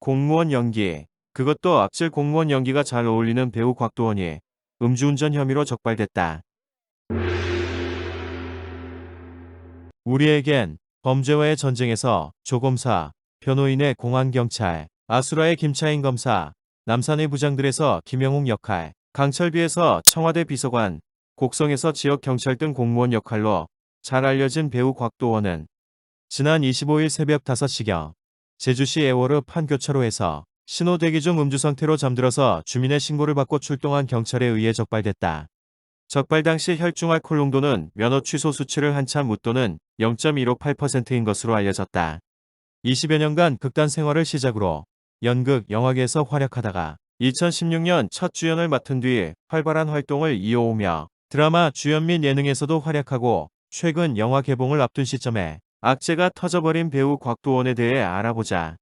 공무원 연기. 그것도 악질 공무원 연기가 잘 어울리는 배우 곽도원이 음주운전 혐의로 적발됐다. 우리에겐 범죄와의 전쟁에서 조검사, 변호인의 공안경찰, 아수라의 김차인 검사, 남산의 부장들에서 김영웅 역할, 강철비에서 청와대 비서관, 곡성에서 지역경찰 등 공무원 역할로 잘 알려진 배우 곽도원은 지난 25일 새벽 5시경 제주시 애월읍 판교차로에서 신호 대기 중 음주 상태로 잠들어서 주민의 신고를 받고 출동한 경찰에 의해 적발됐다. 적발 당시 혈중 알코올 농도는 면허 취소 수치를 한참 웃도는 0.158%인 것으로 알려졌다. 20여 년간 극단 생활을 시작으로 연극, 영화계에서 활약하다가 2016년 첫 주연을 맡은 뒤 활발한 활동을 이어오며 드라마, 주연 및 예능에서도 활약하고 최근 영화 개봉을 앞둔 시점에 악재가 터져버린 배우 곽도원에 대해 알아보자.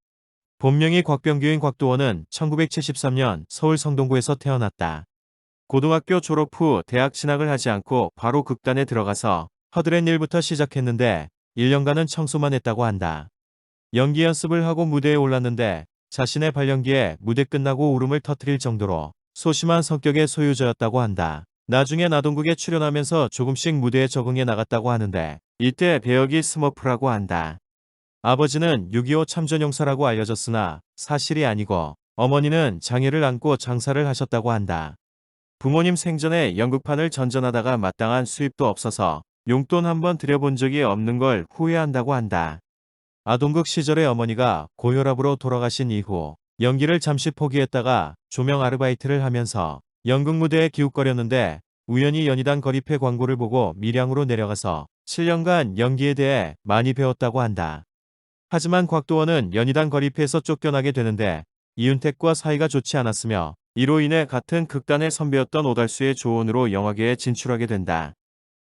본명이 곽병규인 곽도원은 1973년 서울 성동구에서 태어났다. 고등학교 졸업 후 대학 진학을 하지 않고 바로 극단에 들어가서 허드렛 일부터 시작했는데 1년간은 청소만 했다고 한다. 연기 연습을 하고 무대에 올랐는데 자신의 발연기에 무대 끝나고 울음을 터뜨릴 정도로 소심한 성격의 소유자였다고 한다. 나중에 나동극에 출연하면서 조금씩 무대에 적응해 나갔다고 하는데 이때 배역이 스머프라고 한다. 아버지는 6.25 참전용사라고 알려졌으나 사실이 아니고 어머니는 장애를 안고 장사를 하셨다고 한다. 부모님 생전에 연극판을 전전하다가 마땅한 수입도 없어서 용돈 한번 드려본 적이 없는 걸 후회한다고 한다. 아동극 시절에 어머니가 고혈압으로 돌아가신 이후 연기를 잠시 포기했다가 조명 아르바이트를 하면서 연극 무대에 기웃거렸는데 우연히 연희단 거리패 광고를 보고 밀양으로 내려가서 7년간 연기에 대해 많이 배웠다고 한다. 하지만 곽도원은 연희단 거리패에서 쫓겨나게 되는데 이윤택과 사이가 좋지 않았으며 이로 인해 같은 극단의 선배였던 오달수의 조언으로 영화계에 진출하게 된다.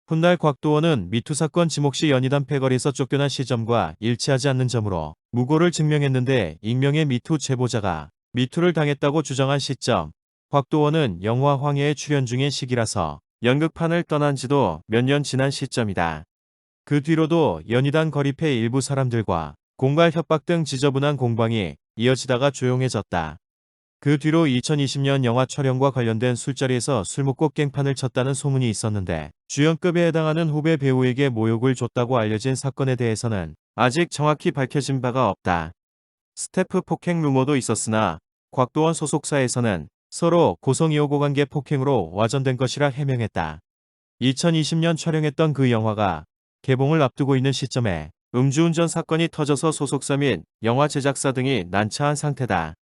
훗날 곽도원은 미투 사건 지목 시 연희단 패거리에서 쫓겨난 시점과 일치하지 않는 점으로 무고를 증명했는데 익명의 미투 제보자가 미투를 당했다고 주장한 시점, 곽도원은 영화 황해에 출연 중인 시기라서 연극판을 떠난 지도 몇 년 지난 시점이다. 그 뒤로도 연희단 거리패 일부 사람들과 공갈 협박 등 지저분한 공방이 이어지다가 조용해졌다. 그 뒤로 2020년 영화 촬영과 관련된 술자리에서 술 먹고 깽판을 쳤다는 소문이 있었는데 주연급에 해당하는 후배 배우에게 모욕을 줬다고 알려진 사건에 대해서는 아직 정확히 밝혀진 바가 없다. 스태프 폭행 루머도 있었으나 곽도원 소속사에서는 서로 고성이오고 관계 폭행으로 와전된 것이라 해명했다. 2020년 촬영했던 그 영화가 개봉을 앞두고 있는 시점에 음주운전 사건이 터져서 소속사 및 영화 제작사 등이 난처한 상태다.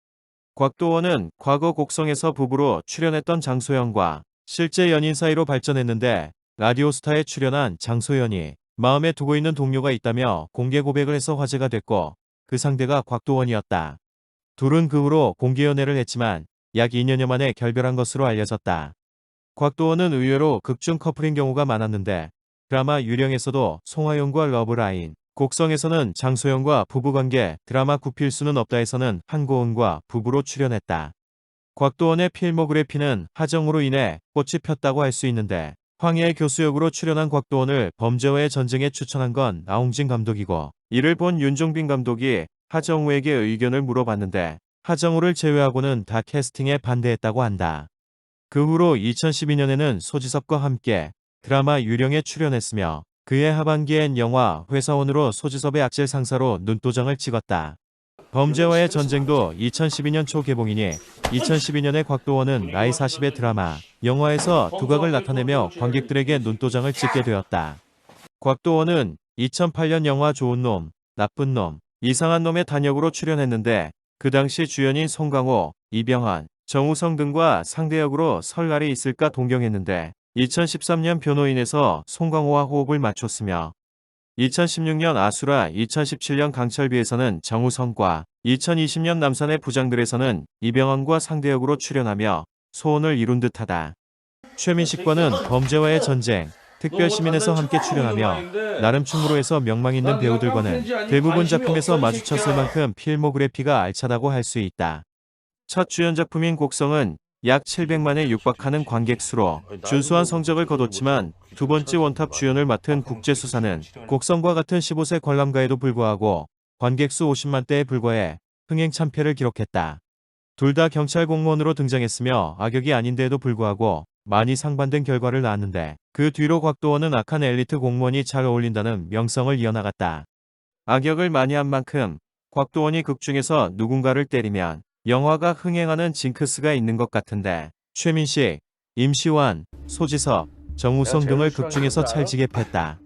곽도원은 과거 곡성에서 부부로 출연했던 장소연과 실제 연인 사이로 발전했는데 라디오스타에 출연한 장소연이 마음에 두고 있는 동료가 있다며 공개 고백을 해서 화제가 됐고 그 상대가 곽도원이었다. 둘은 그 후로 공개 연애를 했지만 약 2년여 만에 결별한 것으로 알려졌다. 곽도원은 의외로 극중 커플인 경우가 많았는데 드라마 유령에서도 송하용과 러브라인, 곡성에서는 장소연과 부부관계, 드라마 굽힐 수는 없다에서는 한고은과 부부로 출연했다. 곽도원의 필모그래피는 하정우로 인해 꽃이 폈다고 할 수 있는데 황해의 교수 역으로 출연한 곽도원을 범죄와의 전쟁에 추천한 건 나홍진 감독이고 이를 본 윤종빈 감독이 하정우에게 의견을 물어봤는데 하정우를 제외하고는 다 캐스팅에 반대했다고 한다. 그 후로 2012년에는 소지섭과 함께 드라마 유령에 출연했으며 그해 하반기엔 영화 회사원으로 소지섭의 악질 상사로 눈도장을 찍었다. 범죄와의 전쟁도 2012년 초 개봉이니 2012년에 곽도원은 나이 40의 드라마, 영화에서 두각을 나타내며 관객들에게 눈도장을 찍게 되었다. 곽도원은 2008년 영화 좋은 놈, 나쁜 놈, 이상한 놈의 단역으로 출연했는데 그 당시 주연인 송강호, 이병헌, 정우성 등과 상대역으로 설날이 있을까 동경했는데 2013년 변호인에서 송강호와 호흡을 맞췄으며 2016년 아수라, 2017년 강철비에서는 정우성과 2020년 남산의 부장들에서는 이병헌과 상대역으로 출연하며 소원을 이룬 듯하다. 최민식과는 범죄와의 전쟁, 특별시민에서 함께 출연하며 나름 충무로에서 명망 있는 배우들과는 대부분 작품에서 마주쳤을 만큼 필모그래피가 알차다고 할 수 있다. 첫 주연 작품인 곡성은 약 700만에 육박하는 관객 수로 준수한 성적을 거뒀지만 두 번째 원탑 주연을 맡은 국제수사는 곡성과 같은 15세 관람가에도 불구하고 관객 수 50만대에 불과해 흥행 참패를 기록했다. 둘 다 경찰 공무원으로 등장했으며 악역이 아닌데도 불구하고 많이 상반된 결과를 낳았는데 그 뒤로 곽도원은 악한 엘리트 공무원이 잘 어울린다는 명성을 이어나갔다. 악역을 많이 한 만큼 곽도원이 극 중에서 누군가를 때리면 영화가 흥행하는 징크스가 있는 것 같은데 최민식, 임시완, 소지섭, 정우성 등을 극 중에서 찰지게 팼다.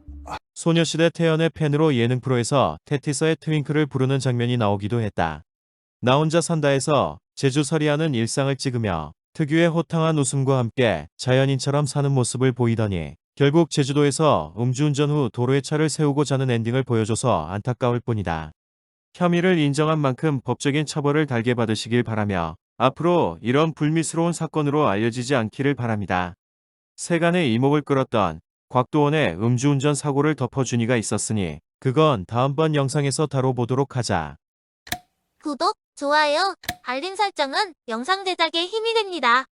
소녀시대 태연의 팬으로 예능 프로에서 테티서의 트윙클을 부르는 장면이 나오기도 했다. 나 혼자 산다에서 제주서리하는 일상을 찍으며 특유의 호탕한 웃음과 함께 자연인처럼 사는 모습을 보이더니 결국 제주도에서 음주운전 후 도로에 차를 세우고 자는 엔딩을 보여줘서 안타까울 뿐이다. 혐의를 인정한 만큼 법적인 처벌을 달게 받으시길 바라며 앞으로 이런 불미스러운 사건으로 알려지지 않기를 바랍니다. 세간의 이목을 끌었던 곽도원의 음주운전 사고를 덮어준 이가 있었으니 그건 다음번 영상에서 다뤄보도록 하자. 구독, 좋아요, 알림 설정은 영상 제작에 힘이 됩니다.